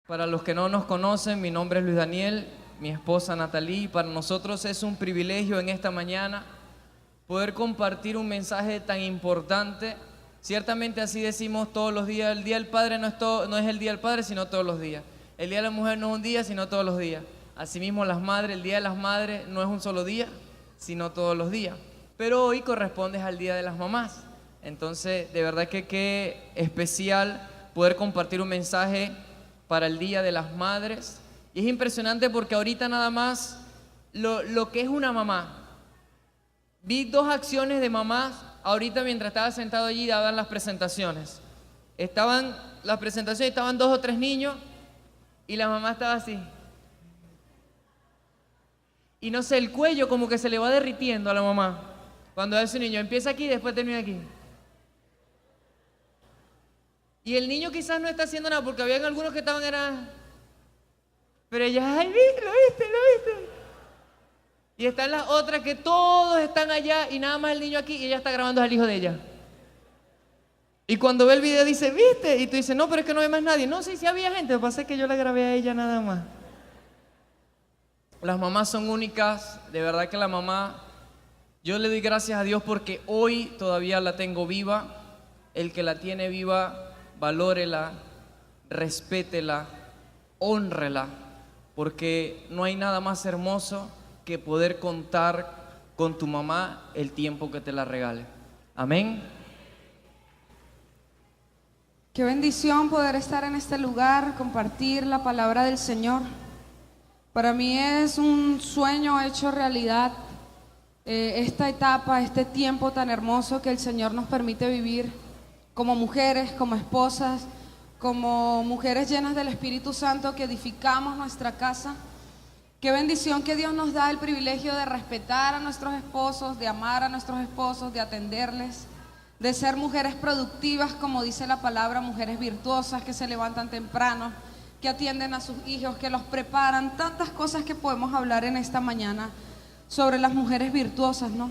Para los que no nos conocen, mi nombre es Luis Daniel, mi esposa Natalie. Para nosotros es un privilegio en esta mañana poder compartir un mensaje tan importante. Ciertamente así decimos todos los días. El Día del Padre no es el Día del Padre, sino todos los días. El Día de la Mujer no es un día, sino todos los días. Asimismo las madres, el Día de las Madres no es un solo día, sino todos los días. Pero hoy corresponde al Día de las Mamás. Entonces, de verdad que qué especial poder compartir un mensaje para el Día de las Madres. Y es impresionante porque ahorita nada más lo que es una mamá. Vi dos acciones de mamás ahorita mientras estaba sentado allí, daban las presentaciones. Estaban las presentaciones, estaban 2 o 3 niños y la mamá estaba así. Y no sé, el cuello como que se le va derritiendo a la mamá cuando ve a su niño. Empieza aquí y después termina aquí. Y el niño quizás no está haciendo nada porque habían algunos que estaban pero ella, ay, lo viste. Y están las otras que todos están allá y nada más el niño aquí y ella está grabando al hijo de ella. Y cuando ve el video dice, ¿viste? Y tú dices, no, pero es que no ve más nadie. No, sí había gente, lo que pasa es que yo la grabé a ella nada más. Las mamás son únicas, de verdad que la mamá, yo le doy gracias a Dios porque hoy todavía la tengo viva. El que la tiene viva, valórela, respétela, hónrela, porque no hay nada más hermoso que poder contar con tu mamá el tiempo que te la regale. Amén. Qué bendición poder estar en este lugar, compartir la palabra del Señor. Para mí es un sueño hecho realidad, esta etapa, este tiempo tan hermoso que el Señor nos permite vivir como mujeres, como esposas, como mujeres llenas del Espíritu Santo que edificamos nuestra casa. Qué bendición que Dios nos da el privilegio de respetar a nuestros esposos, de amar a nuestros esposos, de atenderles, de ser mujeres productivas, como dice la palabra, mujeres virtuosas que se levantan temprano, que atienden a sus hijos, que los preparan, tantas cosas que podemos hablar en esta mañana sobre las mujeres virtuosas, ¿no?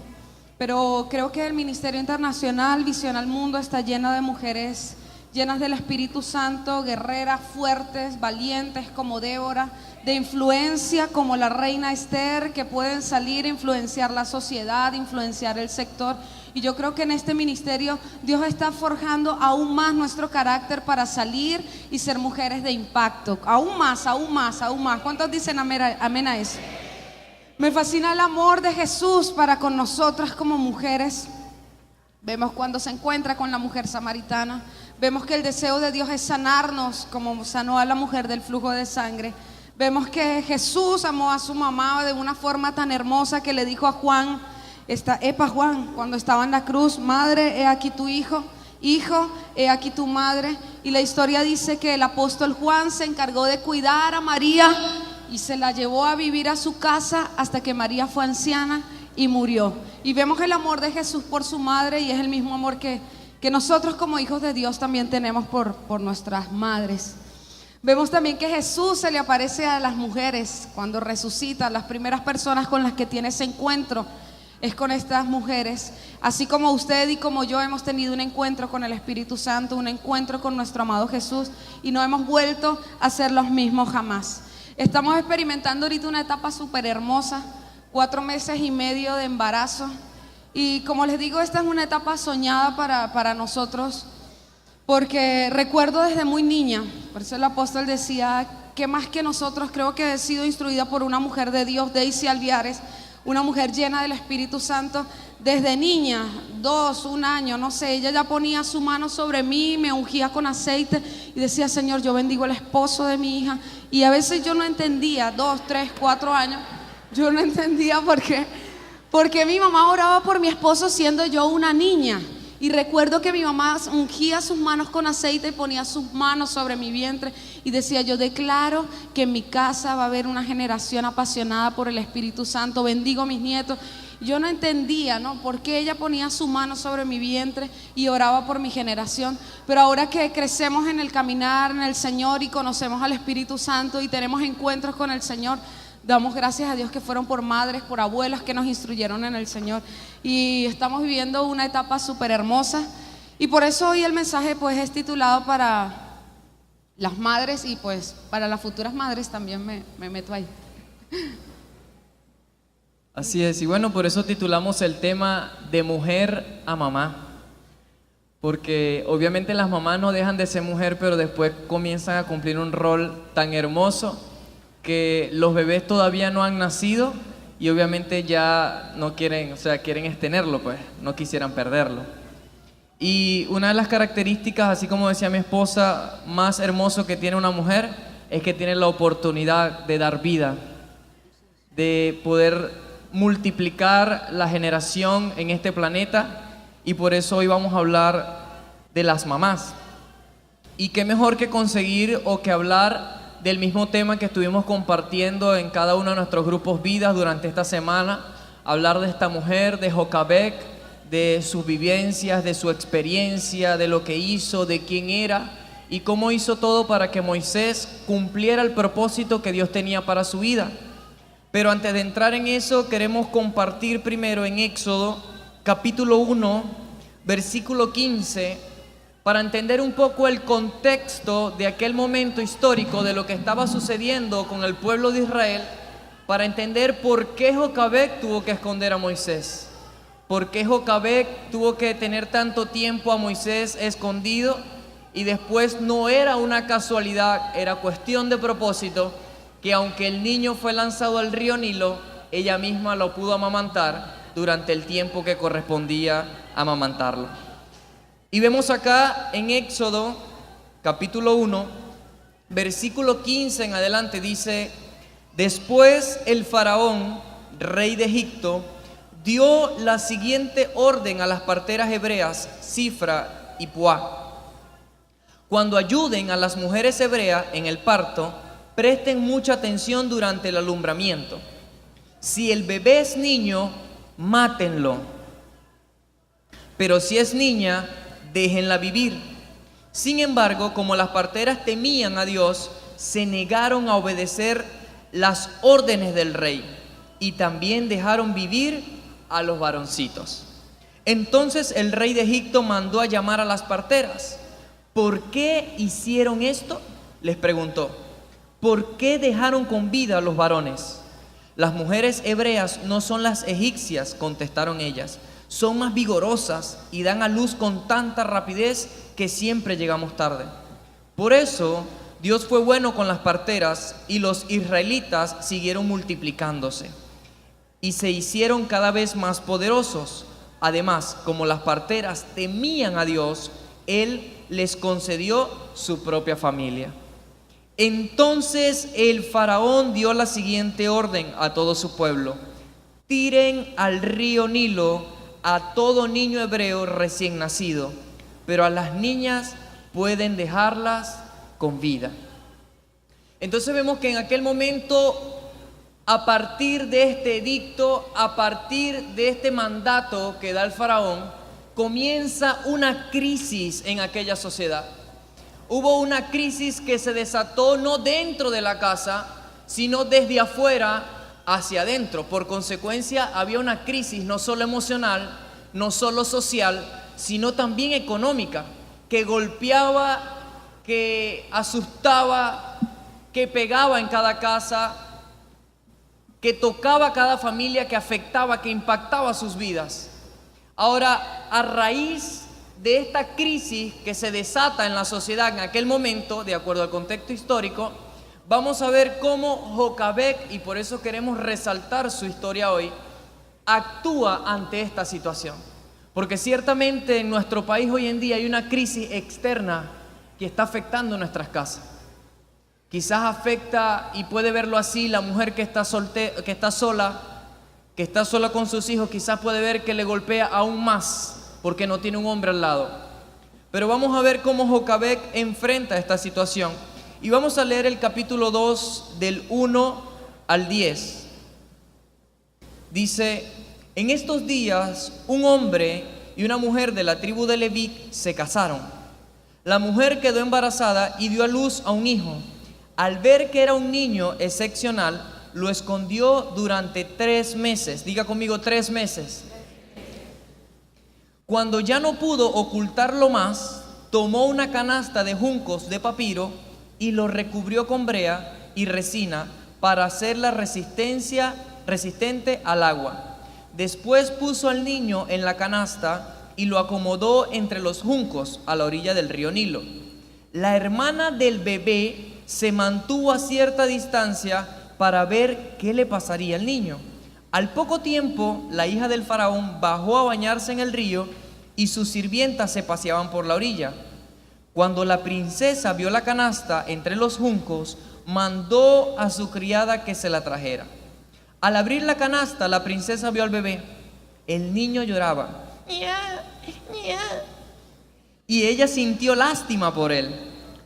Pero creo que el Ministerio Internacional Visión al Mundo está lleno de mujeres llenas del Espíritu Santo, guerreras, fuertes, valientes como Débora, de influencia como la reina Esther, que pueden salir a influenciar la sociedad, influenciar el sector. Y yo creo que en este ministerio Dios está forjando aún más nuestro carácter para salir y ser mujeres de impacto. Aún más. ¿Cuántos dicen amén a eso? Me fascina el amor de Jesús para con nosotras como mujeres. Vemos cuando se encuentra con la mujer samaritana. Vemos que el deseo de Dios es sanarnos como sanó a la mujer del flujo de sangre. Vemos que Jesús amó a su mamá de una forma tan hermosa que le dijo a Juan, Juan, cuando estaba en la cruz, madre, he aquí tu hijo, hijo, he aquí tu madre. Y la historia dice que el apóstol Juan se encargó de cuidar a María y se la llevó a vivir a su casa hasta que María fue anciana y murió. Y vemos el amor de Jesús por su madre y es el mismo amor que nosotros como hijos de Dios también tenemos por nuestras madres. Vemos también que Jesús se le aparece a las mujeres cuando resucita. Las primeras personas con las que tiene ese encuentro es con estas mujeres. Así como usted y como yo hemos tenido un encuentro con el Espíritu Santo, un encuentro con nuestro amado Jesús, y no hemos vuelto a ser los mismos jamás. Estamos experimentando ahorita una etapa súper hermosa, 4 meses y medio de embarazo. Y como les digo, esta es una etapa soñada para nosotros, porque recuerdo desde muy niña, por eso el apóstol decía que más que nosotros, creo que he sido instruida por una mujer de Dios, Daisy Alviares, una mujer llena del Espíritu Santo. Desde niña, 2, 1 año, no sé, ella ya ponía su mano sobre mí, me ungía con aceite y decía, Señor, yo bendigo al esposo de mi hija. Y a veces yo no entendía, 2, 3, 4 años, yo no entendía porque mi mamá oraba por mi esposo siendo yo una niña. Y recuerdo que mi mamá ungía sus manos con aceite y ponía sus manos sobre mi vientre y decía, yo declaro que en mi casa va a haber una generación apasionada por el Espíritu Santo, bendigo a mis nietos. Yo no entendía, ¿no?, por qué ella ponía su mano sobre mi vientre y oraba por mi generación. Pero ahora que crecemos en el caminar en el Señor y conocemos al Espíritu Santo y tenemos encuentros con el Señor, damos gracias a Dios que fueron por madres, por abuelas que nos instruyeron en el Señor. Y estamos viviendo una etapa súper hermosa. Y por eso hoy el mensaje pues es titulado las madres y pues para las futuras madres también me meto ahí. Así es, y bueno, por eso titulamos el tema de mujer a mamá, porque obviamente las mamás no dejan de ser mujer, pero después comienzan a cumplir un rol tan hermoso que los bebés todavía no han nacido y obviamente ya no quieren, o sea, quieren es tenerlo, pues, no quisieran perderlo. Y una de las características, así como decía mi esposa, más hermoso que tiene una mujer es que tiene la oportunidad de dar vida, de poder multiplicar la generación en este planeta, y por eso hoy vamos a hablar de las mamás. Y qué mejor que conseguir o que hablar del mismo tema que estuvimos compartiendo en cada uno de nuestros grupos vidas durante esta semana, hablar de esta mujer, de Jocabec, de sus vivencias, de su experiencia, de lo que hizo, de quién era y cómo hizo todo para que Moisés cumpliera el propósito que Dios tenía para su vida. Pero antes de entrar en eso, queremos compartir primero en Éxodo, capítulo 1, versículo 15, para entender un poco el contexto de aquel momento histórico de lo que estaba sucediendo con el pueblo de Israel, para entender por qué Jocabec tuvo que esconder a Moisés, por qué Jocabec tuvo que tener tanto tiempo a Moisés escondido, y después no era una casualidad, era cuestión de propósito, que aunque el niño fue lanzado al río Nilo, ella misma lo pudo amamantar durante el tiempo que correspondía amamantarlo. Y vemos acá en Éxodo capítulo 1, versículo 15 en adelante, dice: después el faraón, rey de Egipto, dio la siguiente orden a las parteras hebreas, Sifra y Puá: cuando ayuden a las mujeres hebreas en el parto, presten mucha atención durante el alumbramiento. Si el bebé es niño, mátenlo. Pero si es niña, déjenla vivir. Sin embargo, como las parteras temían a Dios, se negaron a obedecer las órdenes del rey y también dejaron vivir a los varoncitos. Entonces el rey de Egipto mandó a llamar a las parteras. ¿Por qué hicieron esto?, les preguntó. ¿Por qué dejaron con vida a los varones? Las mujeres hebreas no son las egipcias, contestaron ellas. Son más vigorosas y dan a luz con tanta rapidez que siempre llegamos tarde. Por eso Dios fue bueno con las parteras y los israelitas siguieron multiplicándose y se hicieron cada vez más poderosos. Además, como las parteras temían a Dios, Él les concedió su propia familia. Entonces el faraón dio la siguiente orden a todo su pueblo: tiren al río Nilo a todo niño hebreo recién nacido, pero a las niñas pueden dejarlas con vida. Entonces vemos que en aquel momento, a partir de este edicto, a partir de este mandato que da el faraón, comienza una crisis en aquella sociedad. Hubo una crisis que se desató no dentro de la casa, sino desde afuera hacia adentro. Por consecuencia, había una crisis no solo emocional, no solo social, sino también económica, que golpeaba, que asustaba, que pegaba en cada casa, que tocaba a cada familia, que afectaba, que impactaba sus vidas. Ahora, a raíz de esta crisis que se desata en la sociedad en aquel momento, de acuerdo al contexto histórico, vamos a ver cómo Jocabec, y por eso queremos resaltar su historia hoy, actúa ante esta situación. Porque ciertamente en nuestro país hoy en día hay una crisis externa que está afectando nuestras casas. Quizás afecta, y puede verlo así, la mujer que está sola con sus hijos, quizás puede ver que le golpea aún más porque no tiene un hombre al lado. Pero vamos a ver cómo Jocabec enfrenta esta situación. Y vamos a leer el capítulo 2 del 1 al 10. Dice: en estos días un hombre y una mujer de la tribu de Leví se casaron. La mujer quedó embarazada y dio a luz a un hijo. Al ver que era un niño excepcional, lo escondió durante 3 meses. Diga conmigo, 3 meses. Cuando ya no pudo ocultarlo más, tomó una canasta de juncos de papiro y lo recubrió con brea y resina para hacerla resistente al agua. Después puso al niño en la canasta y lo acomodó entre los juncos a la orilla del río Nilo. La hermana del bebé se mantuvo a cierta distancia para ver qué le pasaría al niño. Al poco tiempo, la hija del faraón bajó a bañarse en el río y sus sirvientas se paseaban por la orilla. Cuando la princesa vio la canasta entre los juncos, mandó a su criada que se la trajera. Al abrir la canasta, la princesa vio al bebé. El niño lloraba. Y ella sintió lástima por él.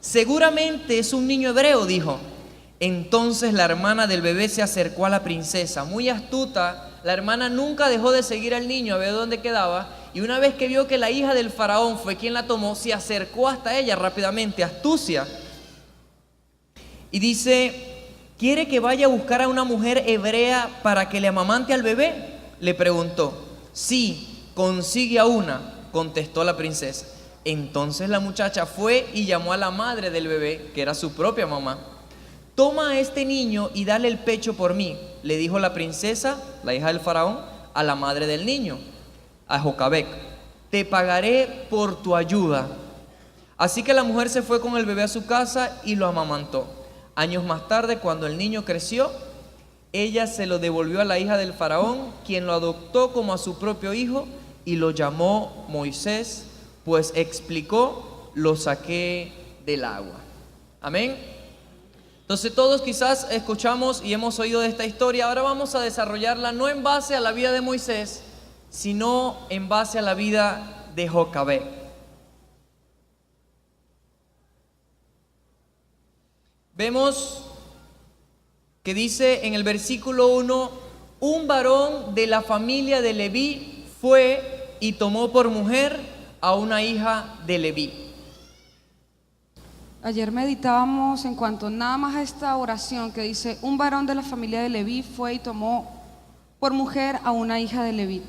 Seguramente es un niño hebreo, dijo. Entonces la hermana del bebé se acercó a la princesa. Muy astuta, la hermana nunca dejó de seguir al niño a ver dónde quedaba. Y una vez que vio que la hija del faraón fue quien la tomó, se acercó hasta ella rápidamente, astucia. Y dice, ¿quiere que vaya a buscar a una mujer hebrea para que le amamante al bebé?, le preguntó. Sí, consigue a una, contestó la princesa. Entonces la muchacha fue y llamó a la madre del bebé, que era su propia mamá. Toma a este niño y dale el pecho por mí, le dijo la princesa, la hija del faraón, a la madre del niño, a Jocabec. Te pagaré por tu ayuda. Así que la mujer se fue con el bebé a su casa y lo amamantó. Años más tarde, cuando el niño creció, ella se lo devolvió a la hija del faraón, quien lo adoptó como a su propio hijo y lo llamó Moisés, pues explicó, lo saqué del agua. Amén. Entonces todos quizás escuchamos y hemos oído de esta historia. Ahora vamos a desarrollarla no en base a la vida de Moisés, sino en base a la vida de Jocabec. Vemos que dice en el versículo 1, un varón de la familia de Leví fue y tomó por mujer a una hija de Leví. Ayer meditábamos en cuanto nada más a esta oración que dice, un varón de la familia de Leví fue y tomó por mujer a una hija de Leví.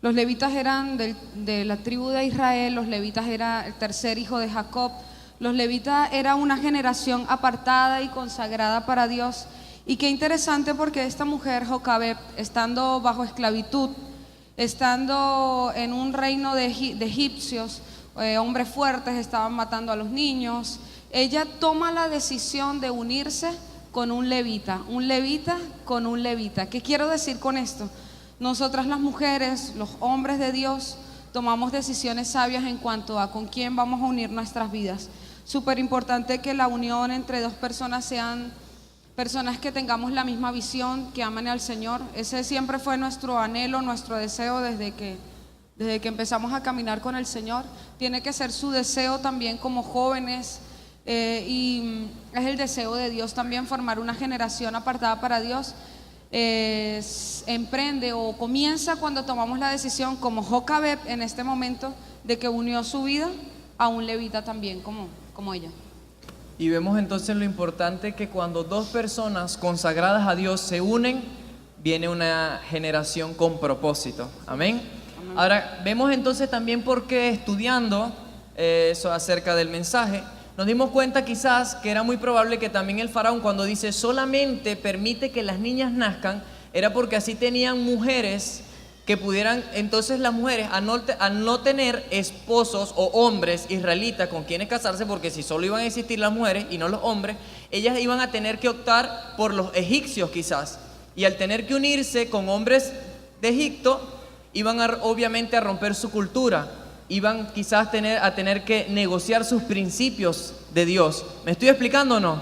Los levitas eran de la tribu de Israel, los levitas era el tercer hijo de Jacob. Los levitas era una generación apartada y consagrada para Dios. Y qué interesante porque esta mujer, Jocabec, estando bajo esclavitud, estando en un reino de egipcios, hombres fuertes estaban matando a los niños, ella toma la decisión de unirse con un levita con un levita. ¿Qué quiero decir con esto? Nosotras las mujeres, los hombres de Dios, tomamos decisiones sabias en cuanto a con quién vamos a unir nuestras vidas. Súper importante que la unión entre dos personas sean personas que tengamos la misma visión, que amen al Señor. Ese siempre fue nuestro anhelo, nuestro deseo desde que empezamos a caminar con el Señor. Tiene que ser su deseo también como jóvenes, y es el deseo de Dios también formar una generación apartada para Dios. Emprende o comienza cuando tomamos la decisión, como Jocabec en este momento, de que unió su vida a un levita también como ella. Y vemos entonces lo importante que cuando dos personas consagradas a Dios se unen, viene una generación con propósito. Amén. Amén. Ahora vemos entonces también por qué, estudiando eso acerca del mensaje, nos dimos cuenta quizás que era muy probable que también el faraón, cuando dice solamente permite que las niñas nazcan, era porque así tenían mujeres que pudieran, entonces las mujeres al no tener esposos o hombres israelitas con quienes casarse, porque si solo iban a existir las mujeres y no los hombres, ellas iban a tener que optar por los egipcios quizás, y al tener que unirse con hombres de Egipto, iban obviamente a romper su cultura, iban quizás a tener que negociar sus principios de Dios. ¿Me estoy explicando o no?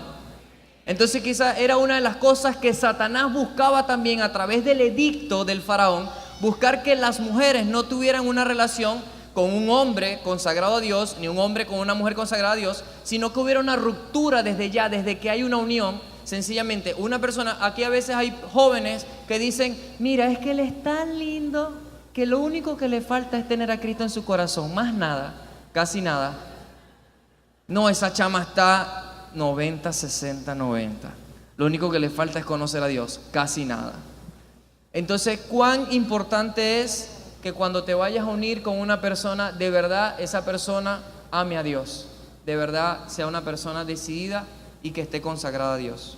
Entonces quizás era una de las cosas que Satanás buscaba también a través del edicto del faraón, buscar que las mujeres no tuvieran una relación con un hombre consagrado a Dios, ni un hombre con una mujer consagrada a Dios, sino que hubiera una ruptura desde ya, desde que hay una unión. Sencillamente, una persona, aquí a veces hay jóvenes que dicen, mira, es que él es tan lindo que lo único que le falta es tener a Cristo en su corazón, más nada, casi nada. No, esa chama está 90, 60, 90. Lo único que le falta es conocer a Dios, casi nada. Entonces, cuán importante es que cuando te vayas a unir con una persona, de verdad esa persona ame a Dios, de verdad sea una persona decidida y que esté consagrada a Dios.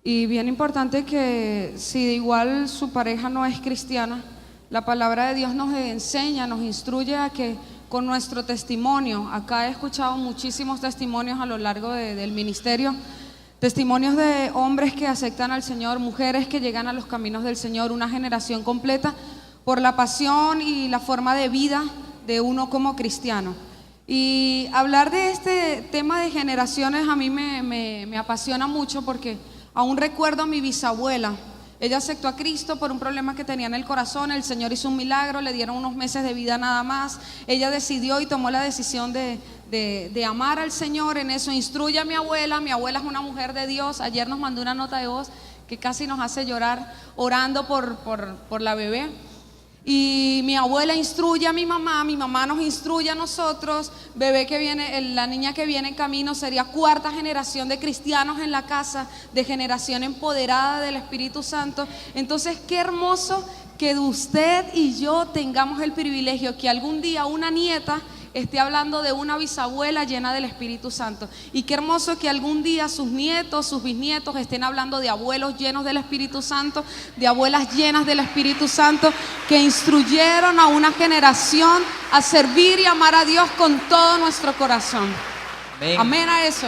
Y bien importante que si igual su pareja no es cristiana, la palabra de Dios nos enseña, nos instruye a que con nuestro testimonio, acá he escuchado muchísimos testimonios a lo largo del ministerio, testimonios de hombres que aceptan al Señor, mujeres que llegan a los caminos del Señor, una generación completa por la pasión y la forma de vida de uno como cristiano. Y hablar de este tema de generaciones a mí me apasiona mucho porque aún recuerdo a mi bisabuela. Ella aceptó a Cristo por un problema que tenía en el corazón. El Señor hizo un milagro, le dieron unos meses de vida nada más. Ella decidió y tomó la decisión de amar al Señor en eso. Instruye a mi abuela. Mi abuela es una mujer de Dios. Ayer nos mandó una nota de voz que casi nos hace llorar orando por la bebé. Y mi abuela instruye a mi mamá nos instruye a nosotros. Bebé que viene, la niña que viene en camino sería cuarta generación de cristianos en la casa, de generación empoderada del Espíritu Santo. Entonces, qué hermoso que usted y yo tengamos el privilegio que algún día una nieta esté hablando de una bisabuela llena del Espíritu Santo. Y qué hermoso que algún día sus nietos, sus bisnietos estén hablando de abuelos llenos del Espíritu Santo, de abuelas llenas del Espíritu Santo, que instruyeron a una generación a servir y amar a Dios con todo nuestro corazón. Amén, amén a eso.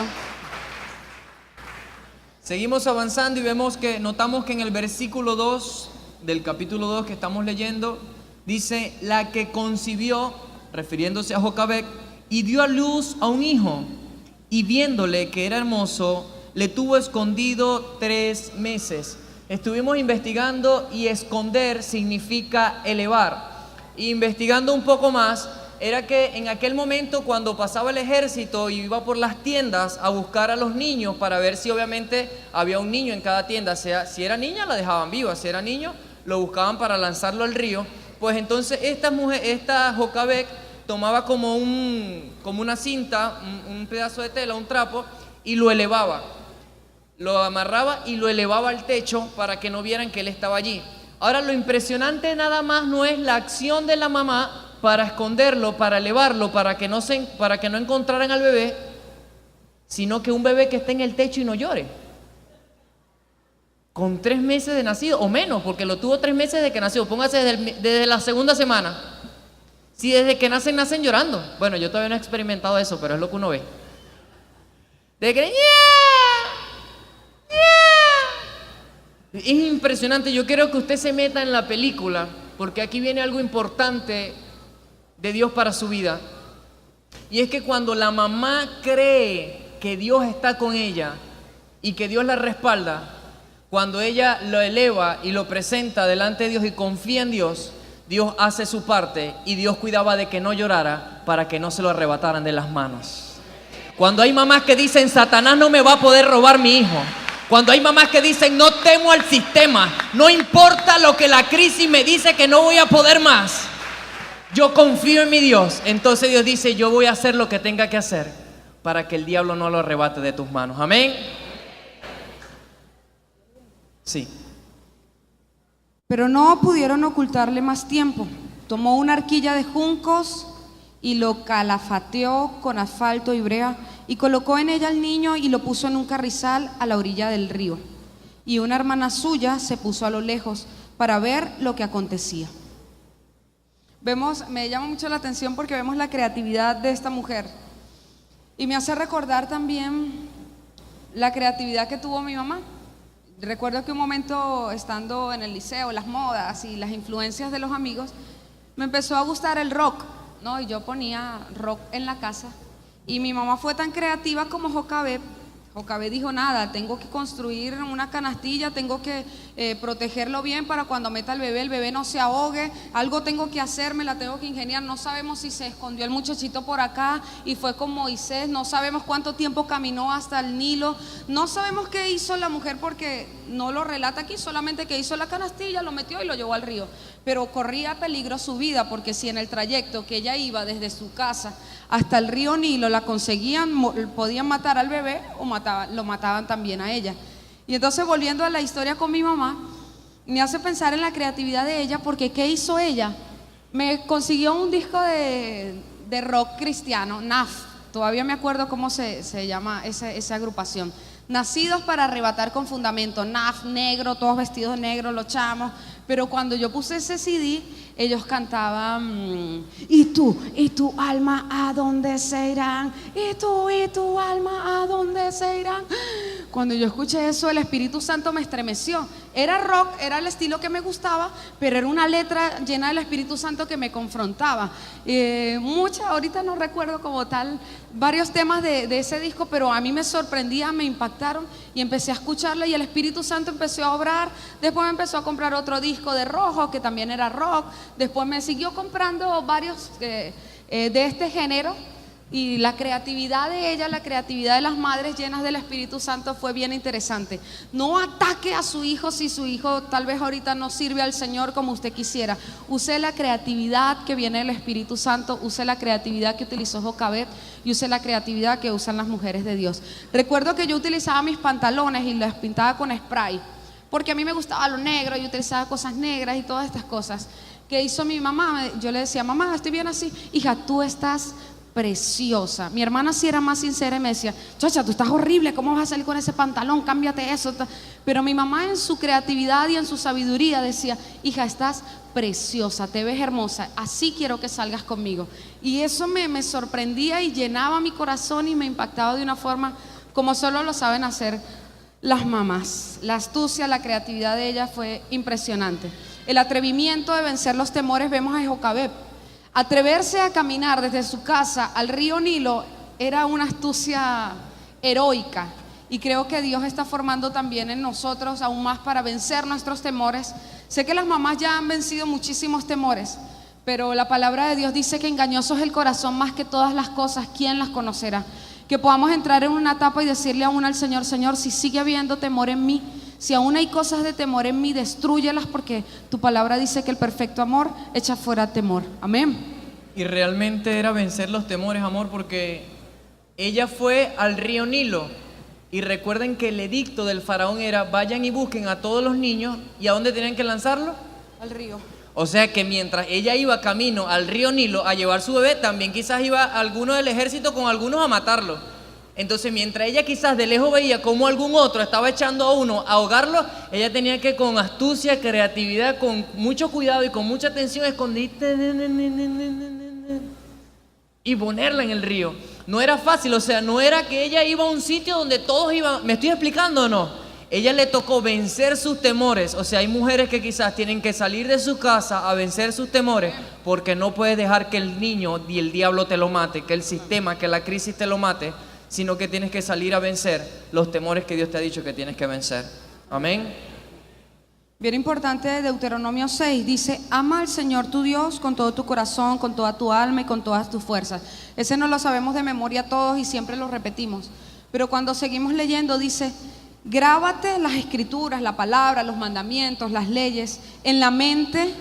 Seguimos avanzando y notamos que en el versículo 2 del capítulo 2 que estamos leyendo, dice: la que concibió, refiriéndose a Jocabec, y dio a luz a un hijo, y viéndole que era hermoso, le tuvo escondido 3 meses. Estuvimos investigando y esconder significa elevar. Y investigando un poco más, era que en aquel momento cuando pasaba el ejército y iba por las tiendas a buscar a los niños para ver si obviamente había un niño en cada tienda, si era niña la dejaban viva, si era niño lo buscaban para lanzarlo al río. Pues entonces esta Jocabec tomaba como una cinta, un pedazo de tela, un trapo, y lo elevaba, lo amarraba y lo elevaba al techo para que no vieran que él estaba allí. Ahora, lo impresionante nada más no es la acción de la mamá para esconderlo, para elevarlo, para que no encontraran al bebé, sino que un bebé que esté en el techo y no llore, con 3 meses de nacido, o menos, porque lo tuvo 3 meses desde que nació. Póngase desde la segunda semana. Si desde que nacen llorando. Bueno, yo todavía no he experimentado eso, pero es lo que uno ve. Desde que es impresionante. Yo quiero que usted se meta en la película, porque aquí viene algo importante de Dios para su vida. Y es que cuando la mamá cree que Dios está con ella y que Dios la respalda, cuando ella lo eleva y lo presenta delante de Dios y confía en Dios, Dios hace su parte y Dios cuidaba de que no llorara para que no se lo arrebataran de las manos. Cuando hay mamás que dicen: Satanás no me va a poder robar mi hijo. Cuando hay mamás que dicen: no temo al sistema, no importa lo que la crisis me dice que no voy a poder más, yo confío en mi Dios. Entonces Dios dice: yo voy a hacer lo que tenga que hacer para que el diablo no lo arrebate de tus manos. Amén. Sí. Pero no pudieron ocultarle más tiempo. Tomó una arquilla de juncos y lo calafateó con asfalto y brea, y colocó en ella al niño y lo puso en un carrizal a la orilla del río. Y una hermana suya se puso a lo lejos para ver lo que acontecía. Me llama mucho la atención porque vemos la creatividad de esta mujer. Y me hace recordar también la creatividad que tuvo mi mamá. Recuerdo que un momento, estando en el liceo, las modas y las influencias de los amigos, me empezó a gustar el rock, ¿no? Y yo ponía rock en la casa. Y mi mamá fue tan creativa como Jocabec. Jocabec dijo: nada, tengo que construir una canastilla, tengo que protegerlo bien para cuando meta el bebé no se ahogue, algo tengo que hacer, me la tengo que ingeniar. No sabemos si se escondió el muchachito por acá y fue con Moisés, no sabemos cuánto tiempo caminó hasta el Nilo, no sabemos qué hizo la mujer porque no lo relata aquí, solamente que hizo la canastilla, lo metió y lo llevó al río. Pero corría peligro su vida, porque si en el trayecto que ella iba desde su casa hasta el río Nilo la conseguían, podían matar al bebé o lo mataban también a ella. Y entonces, volviendo a la historia con mi mamá, me hace pensar en la creatividad de ella, porque ¿qué hizo ella? Me consiguió un disco de rock cristiano, NAF, todavía me acuerdo cómo se llama esa agrupación, Nacidos para arrebatar con fundamento, NAF, negro, todos vestidos de negro, los chamos. Pero cuando yo puse ese CD, ellos cantaban, y tu alma, ¿a dónde se irán? Y tu alma, ¿a dónde se irán? Cuando yo escuché eso, el Espíritu Santo me estremeció. Era rock, era el estilo que me gustaba, pero era una letra llena del Espíritu Santo que me confrontaba. Ahorita no recuerdo como tal varios temas de ese disco, pero a mí me sorprendía, me impactaron y empecé a escucharla y el Espíritu Santo empezó a obrar. Después me empezó a comprar otro disco de Rojo que también era rock. Después me siguió comprando varios de este género. Y la creatividad de ella, la creatividad de las madres llenas del Espíritu Santo fue bien interesante. No ataque a su hijo si su hijo tal vez ahorita no sirve al Señor como usted quisiera. Use la creatividad que viene del Espíritu Santo, use la creatividad que utilizó Jocabet y use la creatividad que usan las mujeres de Dios. Recuerdo que yo utilizaba mis pantalones y los pintaba con spray, porque a mí me gustaba lo negro y utilizaba cosas negras y todas estas cosas. ¿Qué hizo mi mamá? Yo le decía, mamá, estoy bien así. Hija, tú estás preciosa. Mi hermana sí era más sincera y me decía, chacha, tú estás horrible, ¿cómo vas a salir con ese pantalón? Cámbiate eso. Pero mi mamá en su creatividad y en su sabiduría decía, hija, estás preciosa, te ves hermosa, así quiero que salgas conmigo. Y eso me sorprendía y llenaba mi corazón y me impactaba de una forma como solo lo saben hacer las mamás. La astucia, la creatividad de ella fue impresionante. El atrevimiento de vencer los temores vemos a Jocabet. Atreverse a caminar desde su casa al río Nilo era una astucia heroica, y creo que Dios está formando también en nosotros aún más para vencer nuestros temores. Sé que las mamás ya han vencido muchísimos temores, pero la palabra de Dios dice que engañoso es el corazón más que todas las cosas, ¿quién las conocerá? Que podamos entrar en una etapa y decirle aún al Señor, Señor, si sigue habiendo temor en mí, si aún hay cosas de temor en mí, destrúyelas, porque tu palabra dice que el perfecto amor echa fuera temor. Amén. Y realmente era vencer los temores, amor, porque ella fue al río Nilo. Y recuerden que el edicto del faraón era, vayan y busquen a todos los niños. ¿Y a dónde tenían que lanzarlo? Al río. O sea que mientras ella iba camino al río Nilo a llevar su bebé, también quizás iba alguno del ejército con algunos a matarlo. Entonces mientras ella quizás de lejos veía cómo algún otro estaba echando a uno a ahogarlo, ella tenía que con astucia, creatividad, con mucho cuidado y con mucha atención escondite y ponerla en el río. No era fácil, o sea, no era que ella iba a un sitio donde todos iban. ¿Me estoy explicando o no? Ella le tocó vencer sus temores. O sea, hay mujeres que quizás tienen que salir de su casa a vencer sus temores, porque no puedes dejar que el niño y el diablo te lo mate, que el sistema, que la crisis te lo mate, sino que tienes que salir a vencer los temores que Dios te ha dicho que tienes que vencer. Amén. Bien importante, Deuteronomio 6 dice, ama al Señor tu Dios con todo tu corazón, con toda tu alma y con todas tus fuerzas. Ese no lo sabemos de memoria todos y siempre lo repetimos, pero cuando seguimos leyendo dice, grábate las escrituras, la palabra, los mandamientos, las leyes en la mente,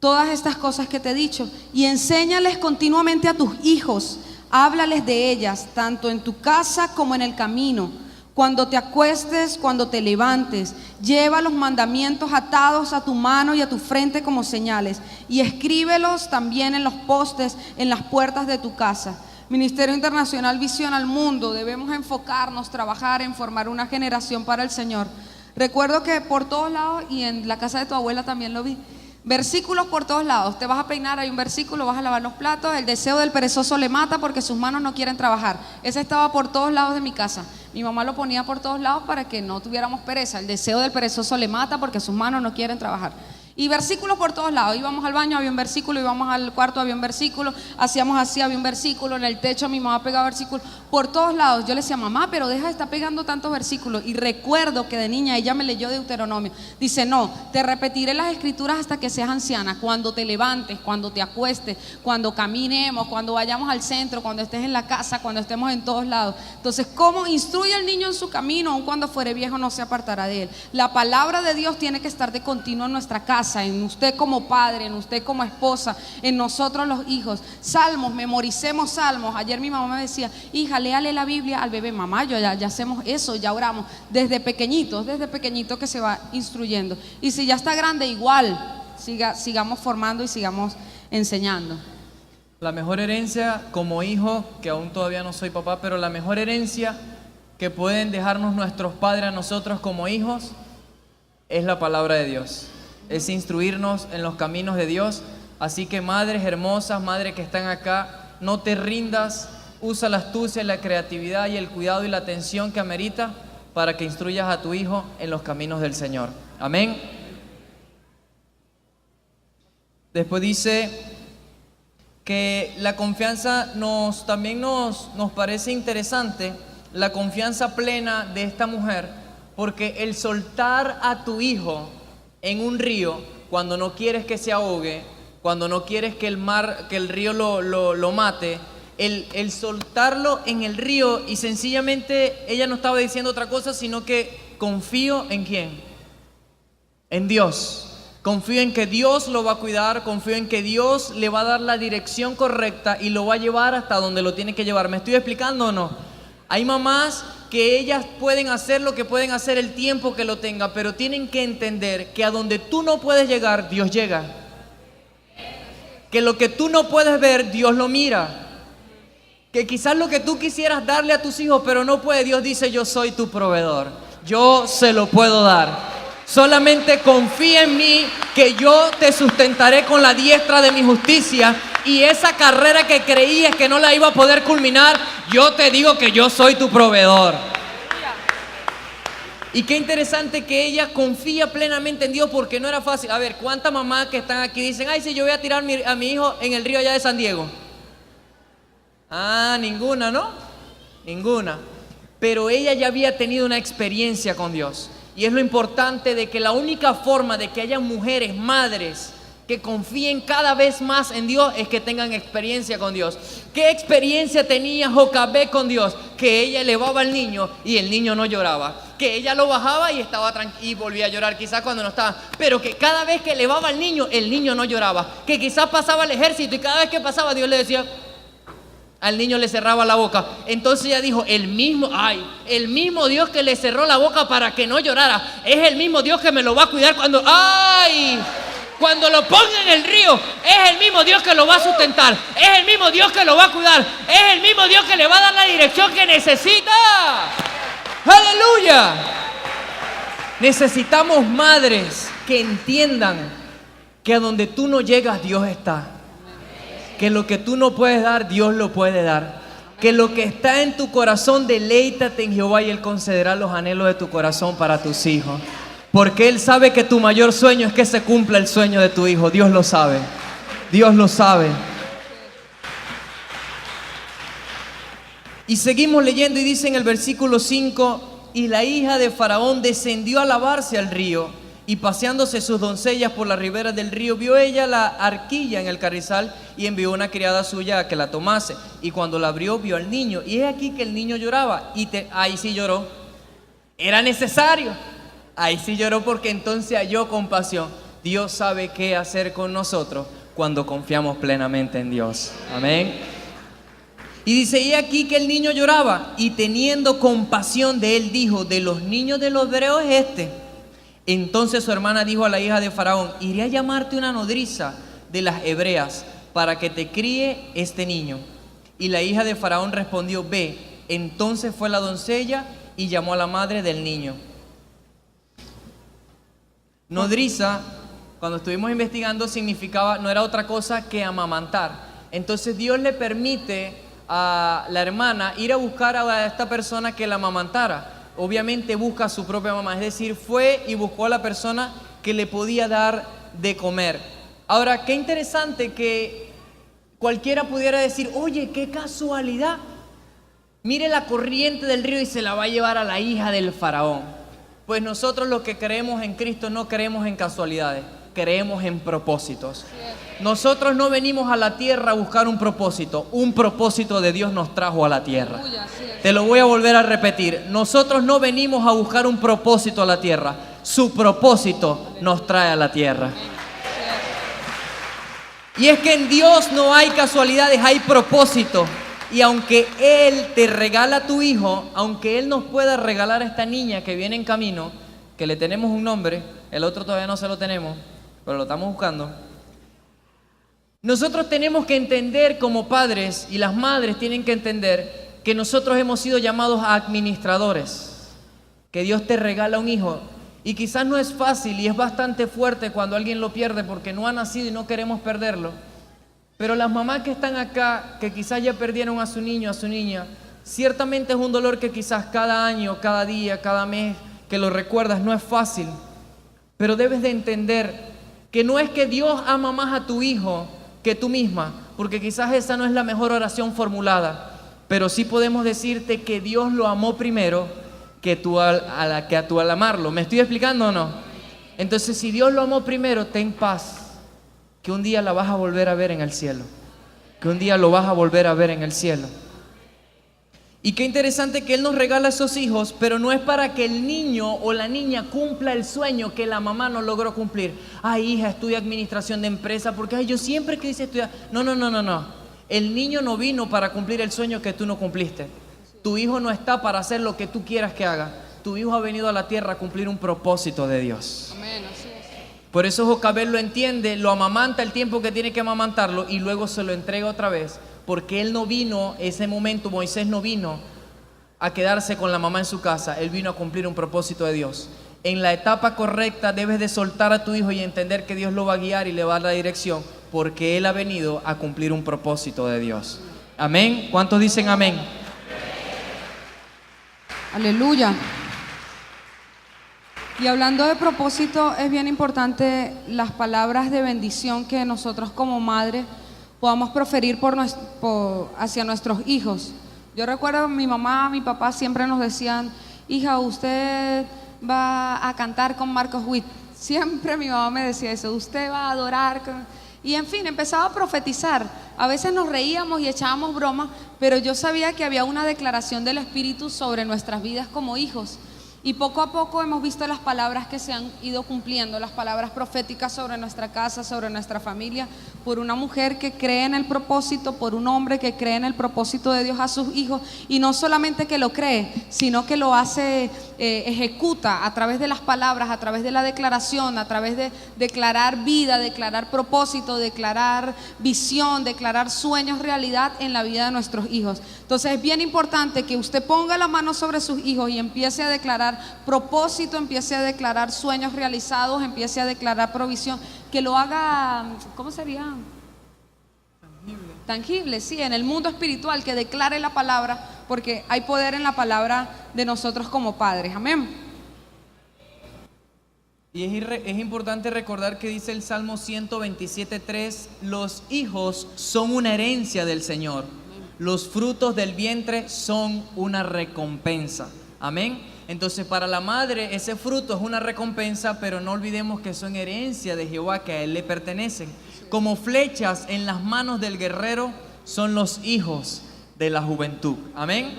todas estas cosas que te he dicho, y enséñales continuamente a tus hijos. Háblales de ellas, tanto en tu casa como en el camino, cuando te acuestes, cuando te levantes. Lleva los mandamientos atados a tu mano y a tu frente como señales, y escríbelos también en los postes, en las puertas de tu casa. Ministerio Internacional Visión al Mundo, debemos enfocarnos, trabajar en formar una generación para el Señor. Recuerdo que por todos lados, y en la casa de tu abuela también lo vi, versículos por todos lados. Te vas a peinar, hay un versículo, vas a lavar los platos, el deseo del perezoso le mata porque sus manos no quieren trabajar. Ese estaba por todos lados de mi casa. Mi mamá lo ponía por todos lados para que no tuviéramos pereza. El deseo del perezoso le mata porque sus manos no quieren trabajar. Y versículos por todos lados. Íbamos al baño, había un versículo, íbamos al cuarto, había un versículo, hacíamos así, había un versículo, en el techo mi mamá pegaba versículos, por todos lados. Yo le decía, mamá, pero deja de estar pegando tantos versículos. Y recuerdo que de niña ella me leyó Deuteronomio. Dice, no, te repetiré las escrituras hasta que seas anciana, cuando te levantes, cuando te acuestes, cuando caminemos, cuando vayamos al centro, cuando estés en la casa, cuando estemos en todos lados. Entonces, ¿cómo instruye al niño en su camino? Aun cuando fuere viejo no se apartará de él. La palabra de Dios tiene que estar de continuo en nuestra casa, en usted como padre, en usted como esposa, en nosotros los hijos. Salmos, memoricemos salmos. Ayer mi mamá me decía, hija, léale la Biblia al bebé. Mamá, ya hacemos eso, ya oramos desde pequeñito que se va instruyendo. Y si ya está grande, igual, sigamos formando y sigamos enseñando. La mejor herencia como hijo, que aún todavía no soy papá, pero la mejor herencia que pueden dejarnos nuestros padres a nosotros como hijos es la palabra de Dios. Es instruirnos en los caminos de Dios. Así que madres hermosas, madres que están acá, no te rindas, usa la astucia, la creatividad y el cuidado y la atención que amerita para que instruyas a tu hijo en los caminos del Señor. Amén. Después dice que la confianza también nos parece interesante, la confianza plena de esta mujer, porque el soltar a tu hijo en un río cuando no quieres que se ahogue, cuando no quieres que el río lo mate, el soltarlo en el río, y sencillamente ella no estaba diciendo otra cosa, sino que confío en ¿quién? En Dios. Confío en que Dios lo va a cuidar, confío en que Dios le va a dar la dirección correcta y lo va a llevar hasta donde lo tiene que llevar. ¿Me estoy explicando o no? Hay mamás que ellas pueden hacer lo que pueden hacer el tiempo que lo tenga, pero tienen que entender que a donde tú no puedes llegar, Dios llega. Que lo que tú no puedes ver, Dios lo mira. Que quizás lo que tú quisieras darle a tus hijos, pero no puede, Dios dice: yo soy tu proveedor, yo se lo puedo dar. Solamente confía en mí, que yo te sustentaré con la diestra de mi justicia, y esa carrera que creías que no la iba a poder culminar, yo te digo que yo soy tu proveedor. Y qué interesante que ella confía plenamente en Dios, porque no era fácil. A ver, ¿cuántas mamás que están aquí dicen: ay, si yo voy a tirar a mi hijo en el río allá de San Diego? Ah, ninguna, ¿no? Ninguna. Pero ella ya había tenido una experiencia con Dios. Y es lo importante, de que la única forma de que haya mujeres, madres, que confíen cada vez más en Dios, es que tengan experiencia con Dios. ¿Qué experiencia tenía Jocabed con Dios? Que ella elevaba al niño y el niño no lloraba. Que ella lo bajaba y estaba tranquilo y volvía a llorar quizás cuando no estaba. Pero que cada vez que elevaba al niño, el niño no lloraba. Que quizás pasaba el ejército y cada vez que pasaba, Dios le decía, al niño le cerraba la boca. Entonces ella dijo: el mismo Dios que le cerró la boca para que no llorara, es el mismo Dios que me lo va a cuidar cuando lo ponga en el río. Es el mismo Dios que lo va a sustentar, es el mismo Dios que lo va a cuidar, es el mismo Dios que le va a dar la dirección que necesita. ¡Aleluya! Necesitamos madres que entiendan que a donde tú no llegas, Dios está. Que lo que tú no puedes dar, Dios lo puede dar. Que lo que está en tu corazón, deleítate en Jehová y Él concederá los anhelos de tu corazón para tus hijos. Porque Él sabe que tu mayor sueño es que se cumpla el sueño de tu hijo. Dios lo sabe. Dios lo sabe. Y seguimos leyendo y dice en el versículo 5: y la hija de Faraón descendió a lavarse al río, y paseándose sus doncellas por la ribera del río, vio ella la arquilla en el carrizal, y envió una criada suya a que la tomase. Y cuando la abrió, vio al niño, y es aquí que el niño lloraba. Ahí sí lloró. Era necesario. Ahí sí lloró, porque entonces halló compasión. Dios sabe qué hacer con nosotros cuando confiamos plenamente en Dios. Amén. Y dice: y aquí que el niño lloraba, y teniendo compasión de él, dijo: de los niños de los hebreos es este. Entonces su hermana dijo a la hija de Faraón: iré a llamarte una nodriza de las hebreas para que te críe este niño. Y la hija de Faraón respondió: ve. Entonces fue la doncella y llamó a la madre del niño. Nodriza, cuando estuvimos investigando, significaba, no era otra cosa que amamantar. Entonces Dios le permite a la hermana ir a buscar a esta persona que la amamantara. Obviamente busca a su propia mamá, es decir, fue y buscó a la persona que le podía dar de comer. Ahora, qué interesante que cualquiera pudiera decir: oye, qué casualidad, mire la corriente del río y se la va a llevar a la hija del faraón. Pues nosotros, los que creemos en Cristo, no creemos en casualidades, creemos en propósitos. Nosotros no venimos a la tierra a buscar un propósito de Dios nos trajo a la tierra. Te lo voy a volver a repetir: nosotros no venimos a buscar un propósito a la tierra, su propósito nos trae a la tierra. Y es que en Dios no hay casualidades, hay propósito. Y aunque Él te regala a tu hijo, aunque Él nos pueda regalar a esta niña que viene en camino, que le tenemos un nombre, el otro todavía no se lo tenemos, pero lo estamos buscando. Nosotros tenemos que entender como padres, y las madres tienen que entender, que nosotros hemos sido llamados a administradores, que Dios te regala un hijo. Y quizás no es fácil y es bastante fuerte cuando alguien lo pierde porque no ha nacido y no queremos perderlo. Pero las mamás que están acá, que quizás ya perdieron a su niño, a su niña, ciertamente es un dolor que quizás cada año, cada día, cada mes que lo recuerdas no es fácil. Pero debes de entender que no es que Dios ama más a tu hijo que tú misma, porque quizás esa no es la mejor oración formulada, pero sí podemos decirte que Dios lo amó primero que tú al amarlo. ¿Me estoy explicando o no? Entonces, si Dios lo amó primero, ten paz, que un día la vas a volver a ver en el cielo, que un día lo vas a volver a ver en el cielo. Y qué interesante que Él nos regala esos hijos, pero no es para que el niño o la niña cumpla el sueño que la mamá no logró cumplir. Ay, hija, estudia administración de empresa, porque ay, yo siempre quise estudiar. No. El niño no vino para cumplir el sueño que tú no cumpliste. Tu hijo no está para hacer lo que tú quieras que haga. Tu hijo ha venido a la tierra a cumplir un propósito de Dios. Amén, así es. Por eso Jocabed lo entiende, lo amamanta el tiempo que tiene que amamantarlo y luego se lo entrega otra vez. Porque él no vino, ese momento Moisés no vino a quedarse con la mamá en su casa, él vino a cumplir un propósito de Dios. En la etapa correcta debes de soltar a tu hijo y entender que Dios lo va a guiar y le va a dar la dirección, porque él ha venido a cumplir un propósito de Dios. Amén. ¿Cuántos dicen amén? Aleluya. Y hablando de propósito, es bien importante las palabras de bendición que nosotros como madres podamos proferir hacia nuestros hijos. Yo recuerdo mi mamá, mi papá siempre nos decían: hija, usted va a cantar con Marcos Witt. Siempre mi mamá me decía eso, usted va a adorar. Y en fin, empezaba a profetizar. A veces nos reíamos y echábamos bromas, pero yo sabía que había una declaración del Espíritu sobre nuestras vidas como hijos. Y poco a poco hemos visto las palabras que se han ido cumpliendo, las palabras proféticas sobre nuestra casa, sobre nuestra familia, por una mujer que cree en el propósito, por un hombre que cree en el propósito de Dios a sus hijos, y no solamente que lo cree, sino que lo hace, ejecuta a través de las palabras, a través de la declaración, a través de declarar vida, declarar propósito, declarar visión, declarar sueños realidad en la vida de nuestros hijos. Entonces es bien importante que usted ponga la mano sobre sus hijos y empiece a declarar propósito, empiece a declarar sueños realizados, empiece a declarar provisión, que lo haga, ¿cómo sería? Tangible, sí, en el mundo espiritual, que declare la palabra, porque hay poder en la palabra de nosotros como padres. Amén. Y es importante recordar que dice el Salmo 127:3, los hijos son una herencia del Señor, los frutos del vientre son una recompensa. Amén. Entonces para la madre ese fruto es una recompensa, pero no olvidemos que son herencia de Jehová, que a Él le pertenecen. Como flechas en las manos del guerrero son los hijos de la juventud. Amén.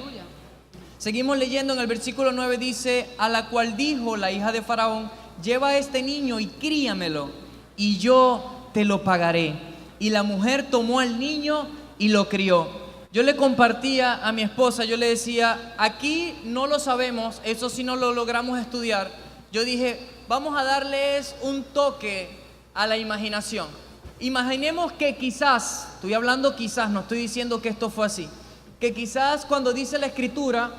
Seguimos leyendo en el versículo 9, dice: a la cual dijo la hija de Faraón: lleva a este niño y críamelo, y yo te lo pagaré. Y la mujer tomó al niño y lo crió. Yo le compartía a mi esposa, yo le decía, aquí no lo sabemos, eso sí no lo logramos estudiar. Yo dije, vamos a darles un toque a la imaginación. Imaginemos que quizás, estoy hablando quizás, no estoy diciendo que esto fue así, que quizás cuando dice la escritura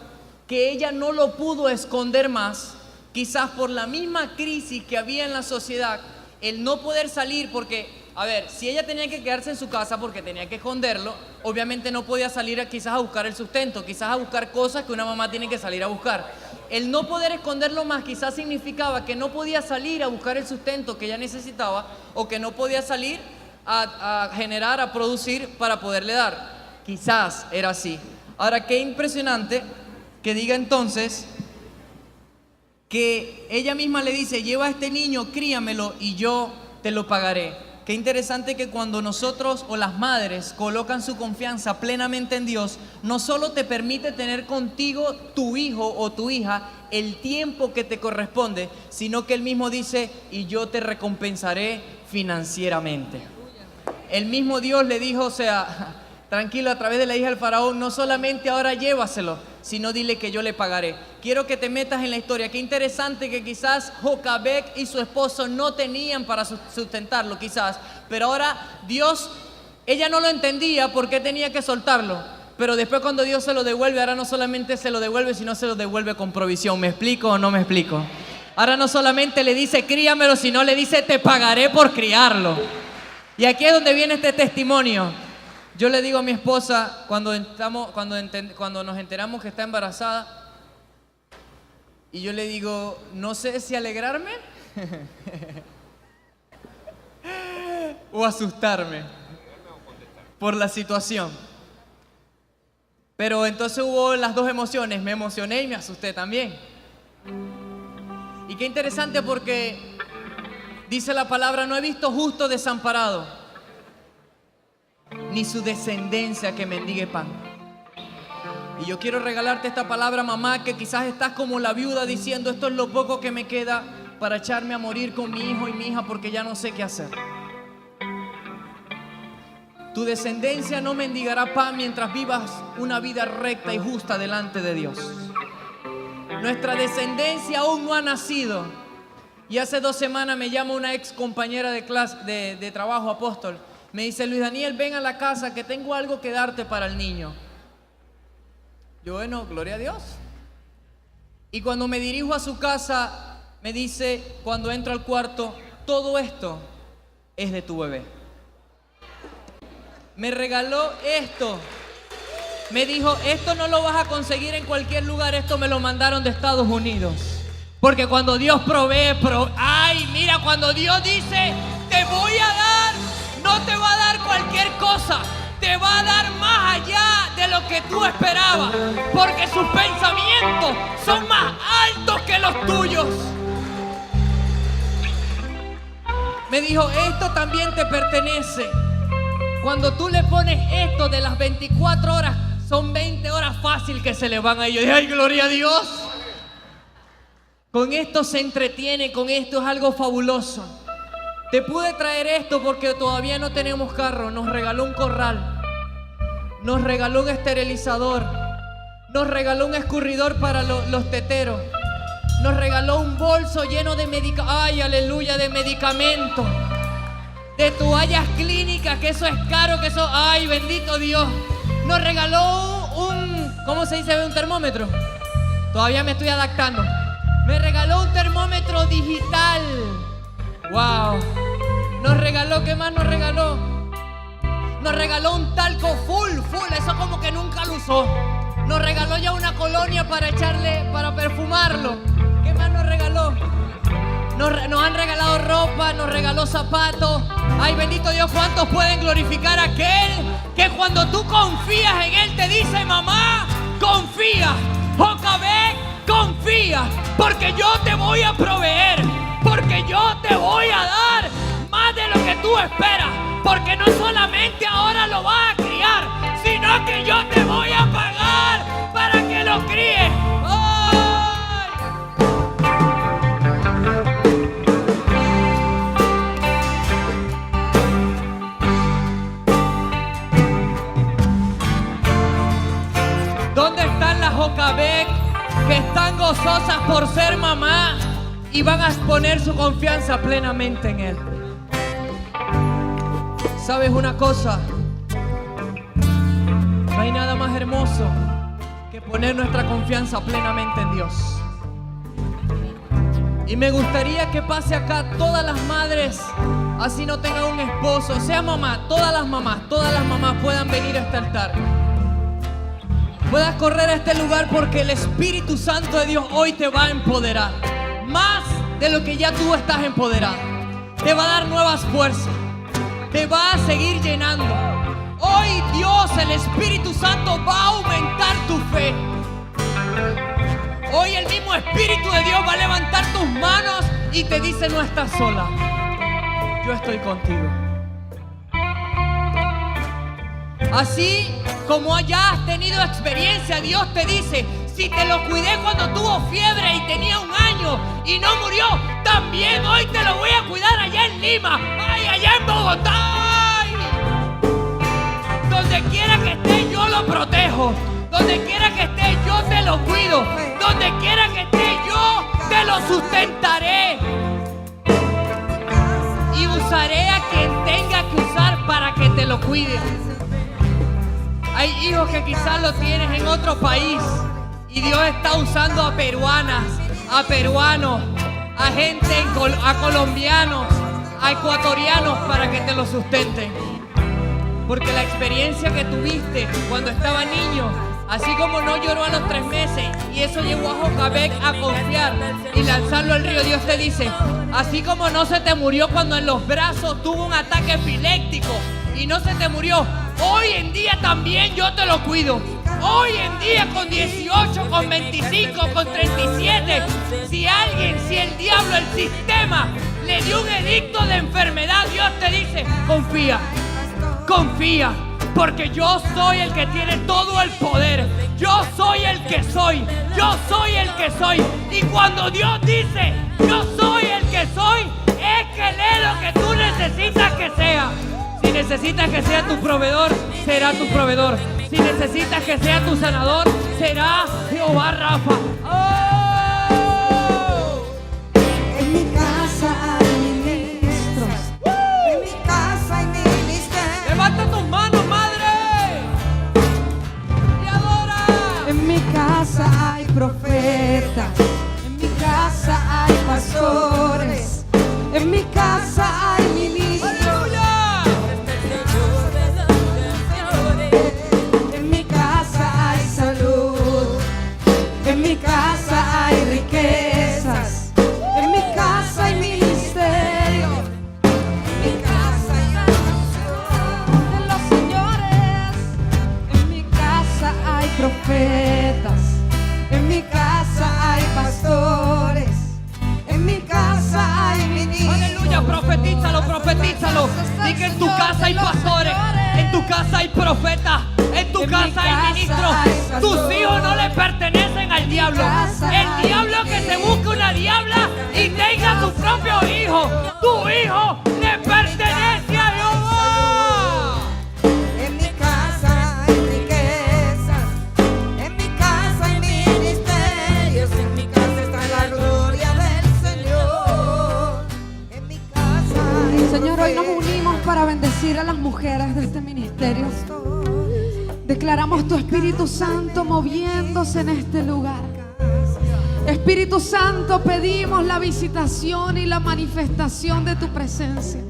que ella no lo pudo esconder más, quizás por la misma crisis que había en la sociedad, el no poder salir, porque a ver, si ella tenía que quedarse en su casa porque tenía que esconderlo, obviamente no podía salir quizás a buscar el sustento, quizás a buscar cosas que una mamá tiene que salir a buscar. El no poder esconderlo más quizás significaba que no podía salir a buscar el sustento que ella necesitaba, o que no podía salir a generar, a producir para poderle dar. Quizás era así. Ahora, qué impresionante que diga entonces que ella misma le dice: lleva a este niño, críamelo y yo te lo pagaré. Qué interesante que cuando nosotros o las madres colocan su confianza plenamente en Dios, no solo te permite tener contigo tu hijo o tu hija el tiempo que te corresponde, sino que Él mismo dice: y yo te recompensaré financieramente. El mismo Dios le dijo, o sea, tranquilo, a través de la hija del faraón, no solamente ahora llévaselo, sino dile que yo le pagaré. Quiero que te metas en la historia. Qué interesante que quizás Jocabed y su esposo no tenían para sustentarlo, quizás, pero ahora Dios, ella no lo entendía por qué tenía que soltarlo, Pero después cuando Dios se lo devuelve, ahora no solamente se lo devuelve, sino se lo devuelve con provisión. ¿Me explico o no me explico? Ahora no solamente le dice críamelo, sino le dice te pagaré por criarlo. Y aquí es donde viene este testimonio. Yo le digo a mi esposa cuando nos enteramos que está embarazada, y yo le digo, no sé si alegrarme o asustarme por la situación. Pero entonces hubo las dos emociones, me emocioné y me asusté también. Y qué interesante porque dice la palabra, no he visto justo desamparado, ni su descendencia que mendigue pan. Y yo quiero regalarte esta palabra, mamá, que quizás estás como la viuda diciendo, esto es lo poco que me queda para echarme a morir con mi hijo y mi hija porque ya no sé qué hacer. Tu descendencia no mendigará pan mientras vivas una vida recta y justa delante de Dios. Nuestra descendencia aún no ha nacido. Y hace 2 semanas me llama una ex compañera de clase, de trabajo, apóstol. Me dice, Luis Daniel, ven a la casa que tengo algo que darte para el niño. Yo, bueno, gloria a Dios. Y cuando me dirijo a su casa, me dice, cuando entro al cuarto, todo esto es de tu bebé. Me regaló esto. Me dijo, esto no lo vas a conseguir en cualquier lugar, esto me lo mandaron de Estados Unidos. Porque cuando Dios provee, ay, mira, cuando Dios dice, te voy a dar, no te va a dar cualquier cosa. Te va a dar más allá de lo que tú esperabas, porque sus pensamientos son más altos que los tuyos. Me dijo, esto también te pertenece. Cuando tú le pones esto de las 24 horas, son 20 horas fácil que se le van a ellos. Y ay, gloria a Dios. Con esto se entretiene, con esto es algo fabuloso. Te pude traer esto porque todavía no tenemos carro. Nos regaló un corral, nos regaló un esterilizador, nos regaló un escurridor para los teteros, nos regaló un bolso lleno de ay, aleluya, de medicamentos, de toallas clínicas, que eso es caro, que eso, ay, bendito Dios. Nos regaló ¿cómo se dice? Un termómetro. Todavía me estoy adaptando. Me regaló un termómetro digital. Wow. Nos regaló, ¿qué más nos regaló? Nos regaló un talco full, eso como que nunca lo usó. Nos regaló ya una colonia para echarle, para perfumarlo. ¿Qué más nos regaló? Nos han regalado ropa, nos regaló zapatos. Ay, bendito Dios, ¿cuántos pueden glorificar a aquel que cuando tú confías en Él te dice, mamá, confía, Jocabet, confía, porque yo te voy a proveer, porque yo te voy a dar más de lo que tú esperas, porque no solamente ahora lo vas a criar, sino que yo te voy a pagar para que lo críes. ¿Dónde están las Jocabet que están gozosas por ser mamá y van a poner su confianza plenamente en Él? ¿Sabes una cosa? No hay nada más hermoso que poner nuestra confianza plenamente en Dios. Y me gustaría que pase acá todas las madres, así no tengan un esposo, sea mamá, todas las mamás puedan venir a este altar. Puedas correr a este lugar porque el Espíritu Santo de Dios hoy te va a empoderar. Más de lo que ya tú estás empoderado. Te va a dar nuevas fuerzas. Te va a seguir llenando. Hoy Dios, el Espíritu Santo, va a aumentar tu fe. Hoy el mismo Espíritu de Dios va a levantar tus manos y te dice, no estás sola. Yo estoy contigo. Así como ya has tenido experiencia, Dios te dice, si te lo cuidé cuando tuvo fiebre y tenía 1 año y no murió, también hoy te lo voy a cuidar allá en Lima, ay, allá en Bogotá. Ay. Donde quiera que esté yo lo protejo, donde quiera que esté yo te lo cuido, donde quiera que esté yo te lo sustentaré y usaré a quien tenga que usar para que te lo cuide. Hay hijos que quizás lo tienes en otro país y Dios está usando a peruanas, a peruanos, a gente, a colombianos, a ecuatorianos para que te lo sustenten. Porque la experiencia que tuviste cuando estaba niño, así como no lloró a los 3 meses y eso llevó a Jocabek a confiar y lanzarlo al río, Dios te dice, así como no se te murió cuando en los brazos tuvo un ataque epiléptico y no se te murió, hoy en día también yo te lo cuido. Hoy en día con 18, con 25, con 37, si el diablo, el sistema le dio un edicto de enfermedad, Dios te dice, confía, confía, porque yo soy el que tiene todo el poder. Yo soy el que soy, yo soy el que soy. Y cuando Dios dice, yo soy el que soy, es que Él es lo que tú necesitas que sea. Si necesitas que sea tu proveedor, será tu proveedor. Si necesitas que sea tu sanador, será Jehová Rafa. ¡Oh! En mi casa hay ministros. En mi casa hay ministerios. Levanta tus manos, madre, y adora. En mi casa hay profetas. En mi casa hay pastores. En mi casa hay ministros. ¡Aleluya! En mi casa hay salud. En mi casa hay riquezas. En mi casa hay ministerio. En mi casa hay adoración de los señores. En mi casa hay profetas. En mi casa hay pastores. En mi casa hay ministros. Aleluya, profetízalo, profetízalo. Di que en tu casa hay pastores, en tu casa hay profetas, en tu casa hay ministros. Tus hijos no le pertenecen al diablo. El diablo que se busque una diabla y tenga su propio hijo. Tu hijo le pertenece a Jehová. En mi casa hay riquezas. En mi casa hay ministerios. En mi casa está la gloria del Señor. En mi casa hay Señor, hoy nos profetas. unimos para bendecir a las mujeres de este ministerio. Declaramos tu Espíritu Santo moviéndose en este lugar. Espíritu Santo, pedimos la visitación y la manifestación de tu presencia.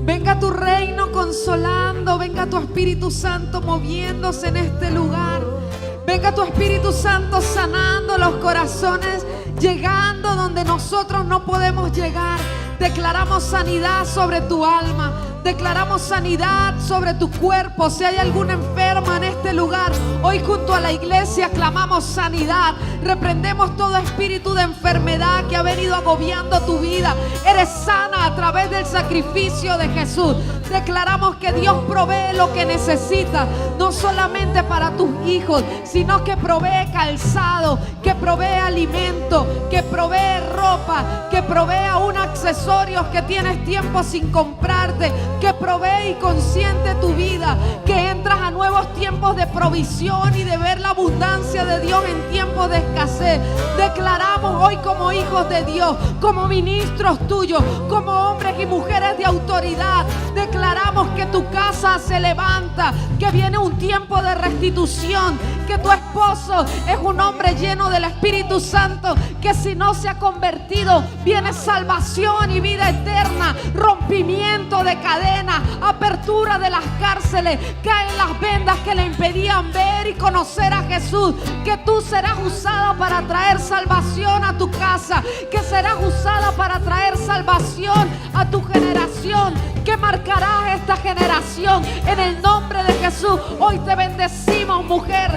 Venga tu reino consolando, venga tu Espíritu Santo moviéndose en este lugar. Venga tu Espíritu Santo sanando los corazones, llegando donde nosotros no podemos llegar. Declaramos sanidad sobre tu alma. Declaramos sanidad sobre tu cuerpo. Si hay alguna enferma en este lugar, hoy junto a la iglesia clamamos sanidad. Reprendemos todo espíritu de enfermedad que ha venido agobiando tu vida. Eres sana a través del sacrificio de Jesús. Declaramos que Dios provee lo que necesita, no solamente para tus hijos, sino que provee calzado, que provee alimento, que provee ropa, que provee aún accesorios que tienes tiempo sin comprarte, que provee y consiente tu vida, que entras a nuevos tiempos de provisión y de ver la abundancia de Dios en tiempos de escasez. Declaramos hoy como hijos de Dios, como ministros tuyos, como hombres y mujeres de autoridad, declaramos que tu casa se levanta, que viene un tiempo de restitución, que tu esposo es un hombre lleno del Espíritu Santo, que si no se ha convertido, viene salvación y vida eterna, rompimiento de cadenas, apertura de las cárceles, caen las vendas que le impedían ver y conocer a Jesús, que tú serás usada para traer salvación a tu casa, que serás usada para traer salvación a tu generación, que marcarás esta generación en el nombre de Jesús. Hoy te bendecimos, mujer,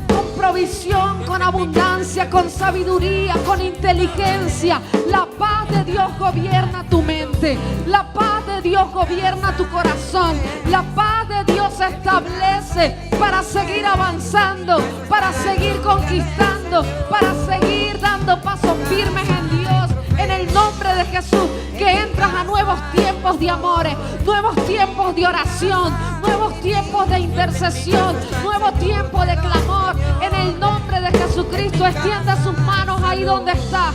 con provisión, con abundancia, con sabiduría, con inteligencia. La paz de Dios gobierna tu mente, la paz de Dios gobierna tu corazón, la paz de Dios se establece para seguir avanzando, para seguir conquistando, para seguir dando pasos firmes en Dios. En el nombre de Jesús, que entras a nuevos tiempos de amores, nuevos tiempos de oración, nuevos tiempos de intercesión, nuevo tiempo de clamor. En el nombre de Jesucristo, extienda sus manos ahí donde está.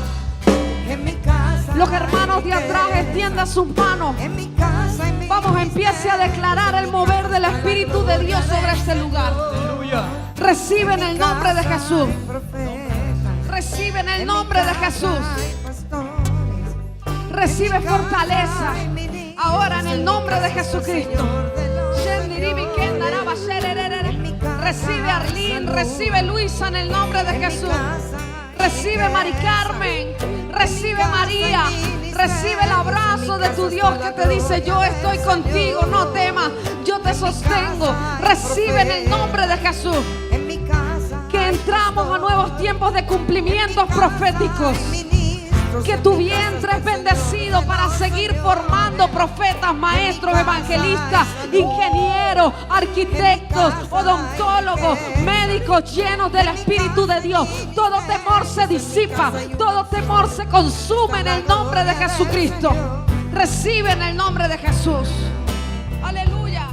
En mi casa Los hermanos de atrás, extiendan sus manos. en mi casa hay Vamos, empiece a declarar el mover del Espíritu de Dios sobre este lugar. Aleluya. Recibe en el nombre de Jesús. Recibe en el nombre de Jesús. Recibe fortaleza ahora en el nombre de Jesucristo. Recibe Arlene, recibe Luisa en el nombre de Jesús. Recibe Mari Carmen, recibe María, recibe el abrazo de tu Dios que te dice: yo estoy contigo, no temas, yo te sostengo. Recibe en el nombre de Jesús. Que entramos a nuevos tiempos de cumplimientos proféticos. Que tu vientre es bendecido para seguir formando profetas, maestros, evangelistas, ingenieros, arquitectos, odontólogos, médicos llenos del Espíritu de Dios. Todo temor se disipa, todo temor se consume en el nombre de Jesucristo. Recibe en el nombre de Jesús. Aleluya.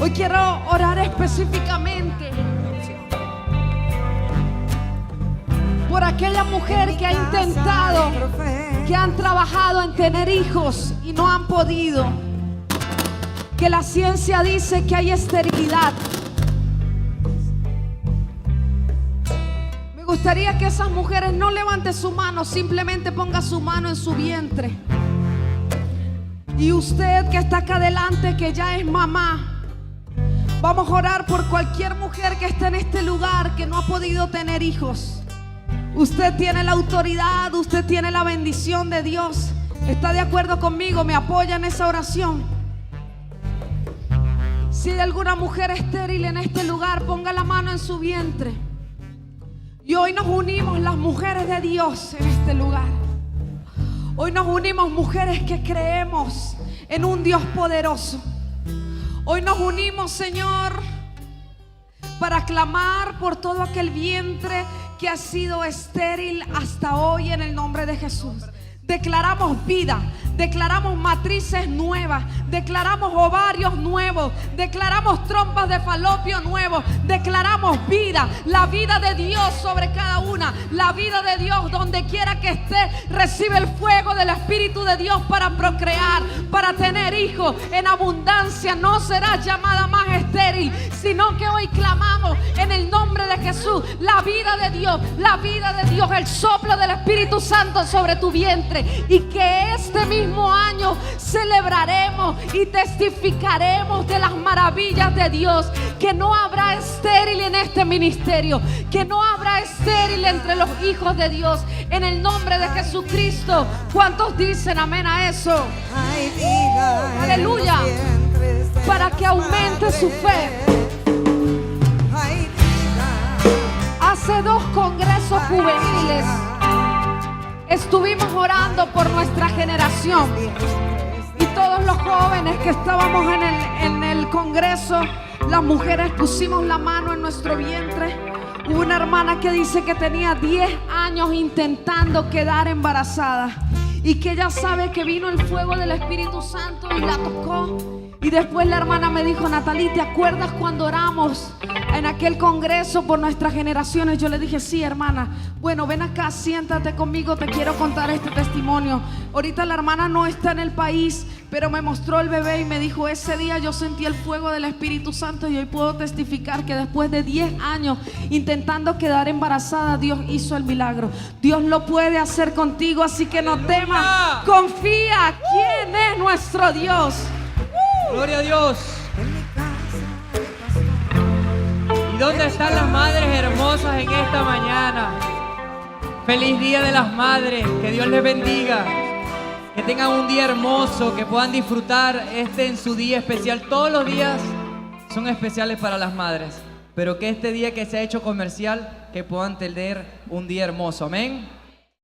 Hoy quiero orar específicamente por aquella mujer que ha intentado, que han trabajado en tener hijos y no han podido. Que la ciencia dice que hay esterilidad. Me gustaría que esas mujeres no levanten su mano, simplemente ponga su mano en su vientre. Y usted que está acá adelante, que ya es mamá, vamos a orar por cualquier mujer que esté en este lugar que no ha podido tener hijos. Usted tiene la autoridad, usted tiene la bendición de Dios. ¿Está de acuerdo conmigo? ¿Me apoya en esa oración? Si hay alguna mujer estéril en este lugar, ponga la mano en su vientre. Y hoy nos unimos las mujeres de Dios en este lugar. Hoy nos unimos mujeres que creemos en un Dios poderoso. Hoy nos unimos, Señor, para clamar por todo aquel vientre que ha sido estéril hasta hoy en el nombre de Jesús. Declaramos vida, declaramos matrices nuevas, declaramos ovarios nuevos, declaramos trompas de falopio nuevos, declaramos vida, la vida de Dios sobre cada una, la vida de Dios donde quiera que esté. Recibe el fuego del Espíritu de Dios para procrear, para tener hijos en abundancia. No será llamada más estéril, sino que hoy clamamos en el nombre de Jesús la vida de Dios, la vida de Dios, el soplo del Espíritu Santo sobre tu vientre. Y que este mismo año celebraremos y testificaremos de las maravillas de Dios. Que no habrá estéril en este ministerio, que no habrá estéril entre los hijos de Dios, en el nombre de Jesucristo. ¿Cuántos dicen amén a eso? Aleluya. Para que aumente su fe. Hace 2 congresos juveniles estuvimos orando por nuestra generación. Y todos los jóvenes que estábamos en el congreso, las mujeres pusimos la mano en nuestro vientre. Hubo una hermana que dice que tenía 10 años intentando quedar embarazada. Y que ella sabe que vino el fuego del Espíritu Santo y la tocó. Y después la hermana me dijo: Natalie, ¿te acuerdas cuando oramos en aquel congreso por nuestras generaciones? Yo le dije: sí, hermana. Bueno, ven acá, siéntate conmigo, te quiero contar este testimonio. Ahorita la hermana no está en el país, pero me mostró el bebé y me dijo: ese día yo sentí el fuego del Espíritu Santo. Y hoy puedo testificar que después de 10 años intentando quedar embarazada, Dios hizo el milagro. Dios lo puede hacer contigo, así que no temas, confía. ¿Quién es nuestro Dios? Gloria a Dios. ¿Y dónde están las madres hermosas en esta mañana? Feliz Día de las Madres. Que Dios les bendiga. Que tengan un día hermoso, que puedan disfrutar en su día especial. Todos los días son especiales para las madres, pero que este día que se ha hecho comercial, que puedan tener un día hermoso. Amén.